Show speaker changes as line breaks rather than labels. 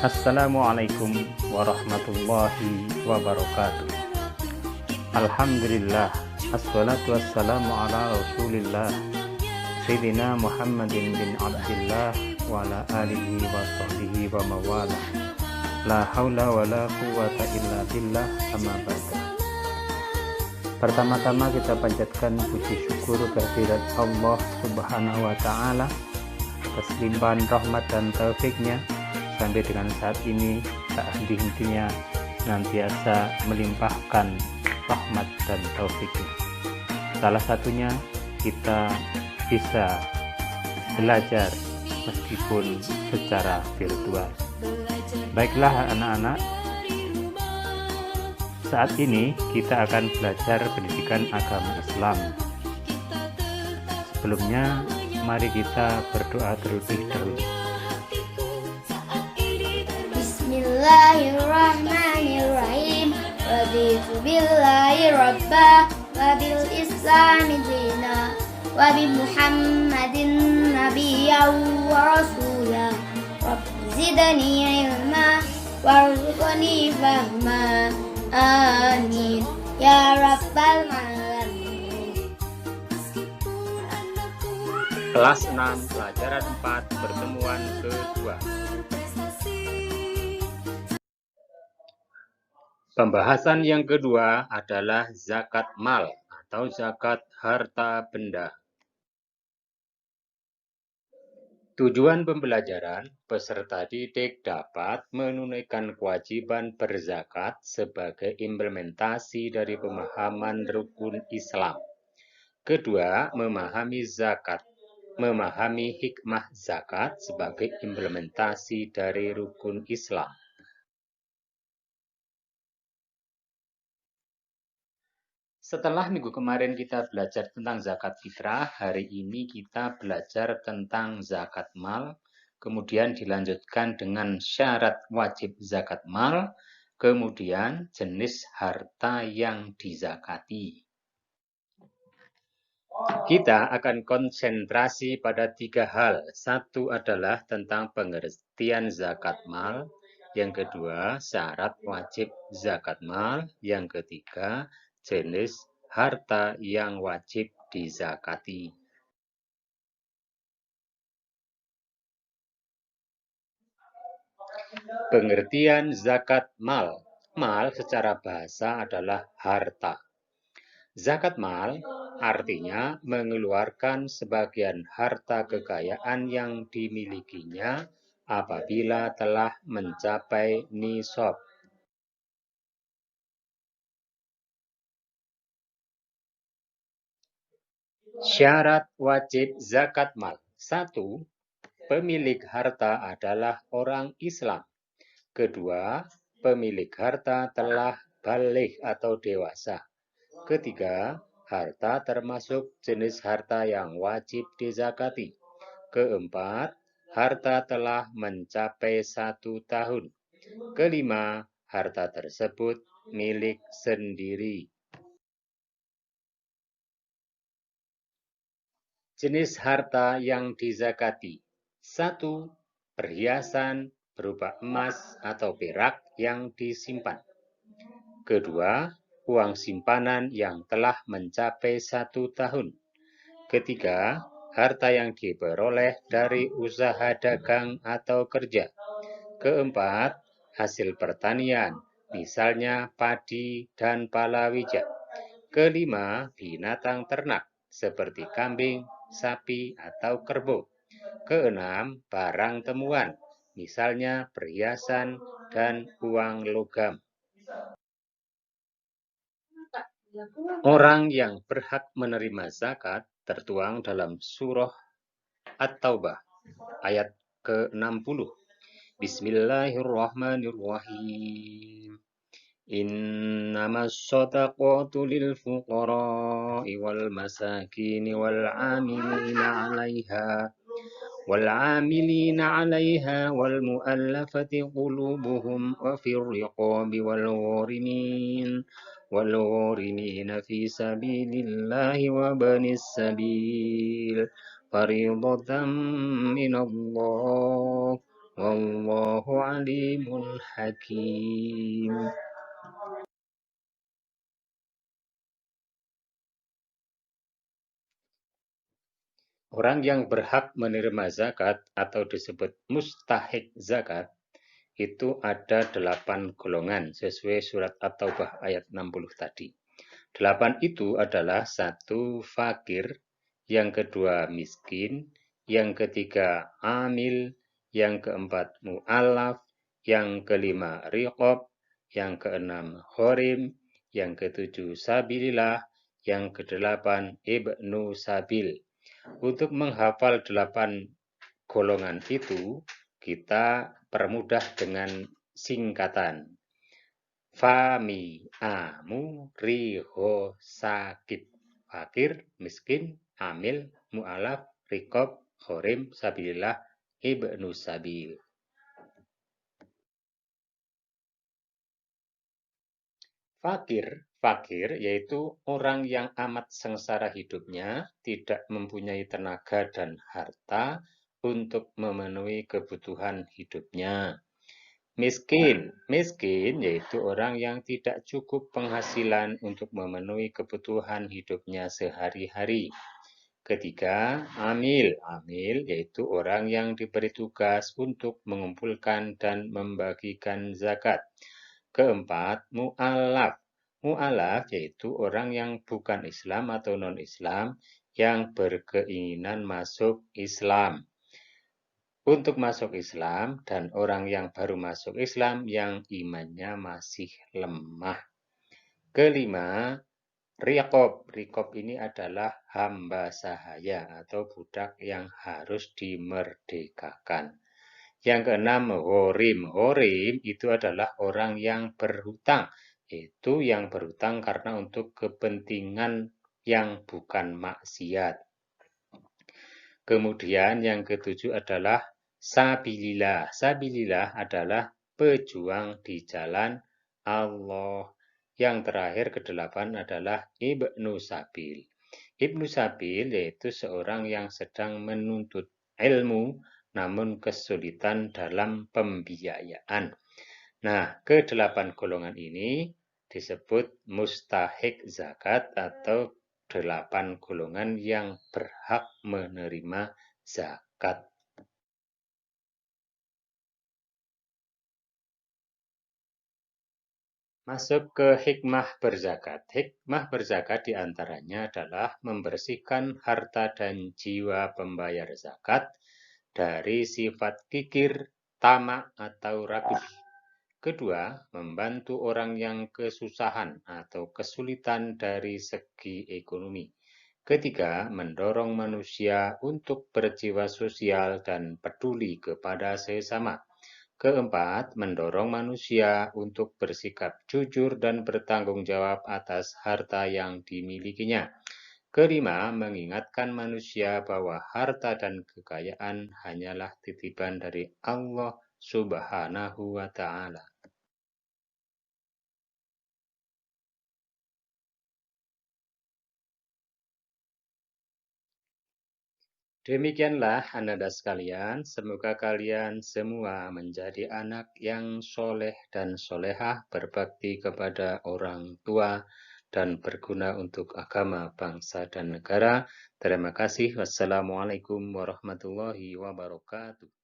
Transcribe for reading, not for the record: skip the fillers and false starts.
Assalamualaikum warahmatullahi wabarakatuh. Alhamdulillah, assalatu wassalamu ala rasulillah Sayyidina Muhammadin bin Abdillah wa ala alihi wa sahbihi wa mawala. La haula wa la quwata illa billah, amma ba'da. Pertama-tama kita panjatkan puji syukur kehadirat Allah Subhanahu wa ta'ala atas limpahan rahmat dan taufiknya sampai dengan saat ini tak henti-hentinya senantiasa melimpahkan rahmat dan taufiknya. Salah satunya kita bisa belajar meskipun secara virtual. Baiklah anak-anak, saat ini kita akan belajar pendidikan agama Islam. Sebelumnya mari kita berdoa terlebih dahulu.
Bismillahirrahmanirrahim. Raditu billahi rabba wa bil islami dina wa bi Muhammadin nabiyyan wa rasula. Rabbi zidni ilma warzuqni fahma. Amin ya rabbal alamin.
Kelas 6 pelajaran 4 pertemuan kedua. Pembahasan yang kedua adalah zakat mal atau zakat harta benda. Tujuan pembelajaran, peserta didik dapat menunaikan kewajiban berzakat sebagai implementasi dari pemahaman rukun Islam. Kedua, memahami hikmah zakat sebagai implementasi dari rukun Islam. Setelah minggu kemarin kita belajar tentang zakat fitrah, hari ini kita belajar tentang zakat mal, kemudian dilanjutkan dengan syarat wajib zakat mal, kemudian jenis harta yang dizakati. Kita akan konsentrasi pada 3 hal. Satu adalah tentang pengertian zakat mal, yang kedua syarat wajib zakat mal, yang ketiga jenis harta yang wajib dizakati. Pengertian zakat mal. Mal secara bahasa adalah harta. Zakat mal artinya mengeluarkan sebagian harta kekayaan yang dimilikinya apabila telah mencapai nisab. Syarat wajib zakat mal. 1. Pemilik harta adalah orang Islam. Kedua, pemilik harta telah baligh atau dewasa. Ketiga, harta termasuk jenis harta yang wajib dizakati. Keempat, harta telah mencapai 1 tahun. Kelima, harta tersebut milik sendiri. Jenis harta yang dizakati. 1. Perhiasan berupa emas atau perak yang disimpan. Kedua, uang simpanan yang telah mencapai 1 tahun. Ketiga, harta yang diperoleh dari usaha dagang atau kerja. Keempat, hasil pertanian, misalnya padi dan palawija. Kelima, binatang ternak, seperti kambing, sapi, atau kerbau. Keenam, barang temuan, misalnya perhiasan dan uang logam. Orang yang berhak menerima zakat tertuang dalam surah At-Taubah ayat ke-60. Bismillahirrahmanirrahim. Innamas shadaqatu lil fuqara'i wal masakin wal 'amilina 'alaiha wal mu'allafati qulubuhum wa fir riqabi wal gharimin fi sabilillahi wa banis sabil fariidatan minallah Wallahu alimul hakim. Orang yang berhak menerima zakat atau disebut mustahik zakat itu ada 8 golongan sesuai surat At-Taubah ayat 60 tadi. 8 itu adalah 1 fakir, yang kedua miskin, yang ketiga amil, yang keempat mu'allaf, yang kelima riqab, yang keenam horim, yang ketujuh sabilillah, yang kedelapan ibnu sabil. Untuk menghafal 8 golongan itu, kita permudah dengan singkatan. Fami, amu, riho, sakit. Fakir, miskin, amil, mu'alaf, rikob, khorim, sabilillah, ibnu sabil. Fakir yaitu orang yang amat sengsara hidupnya, tidak mempunyai tenaga dan harta untuk memenuhi kebutuhan hidupnya. Miskin yaitu orang yang tidak cukup penghasilan untuk memenuhi kebutuhan hidupnya sehari-hari. Ketiga, amil yaitu orang yang diberi tugas untuk mengumpulkan dan membagikan zakat. Keempat, mu'alaf yaitu orang yang bukan Islam atau non-Islam yang berkeinginan masuk Islam. Untuk masuk Islam dan orang yang baru masuk Islam yang imannya masih lemah. Kelima, Rikob ini adalah hamba sahaya atau budak yang harus dimerdekakan. Yang keenam, Horim itu adalah orang yang berhutang. Itu yang berhutang karena untuk kepentingan yang bukan maksiat. Kemudian yang ketujuh adalah Sabilillah. Sabilillah adalah pejuang di jalan Allah. Yang terakhir kedelapan adalah Ibnu Sabil. Ibnu Sabil yaitu seorang yang sedang menuntut ilmu namun kesulitan dalam pembiayaan. Nah, kedelapan golongan ini disebut mustahik zakat atau 8 golongan yang berhak menerima zakat. Masuk ke hikmah berzakat. Hikmah berzakat diantaranya adalah membersihkan harta dan jiwa pembayar zakat dari sifat kikir, tamak, atau ragu. Kedua, membantu orang yang kesusahan atau kesulitan dari segi ekonomi. Ketiga, mendorong manusia untuk berjiwa sosial dan peduli kepada sesama. Keempat, mendorong manusia untuk bersikap jujur dan bertanggung jawab atas harta yang dimilikinya. Kelima, mengingatkan manusia bahwa harta dan kekayaan hanyalah titipan dari Allah Subhanahu wa Ta'ala. Demikianlah Ananda sekalian, semoga kalian semua menjadi anak yang soleh dan solehah, berbakti kepada orang tua, dan berguna untuk agama, bangsa, dan negara. Terima kasih. Wassalamualaikum warahmatullahi wabarakatuh.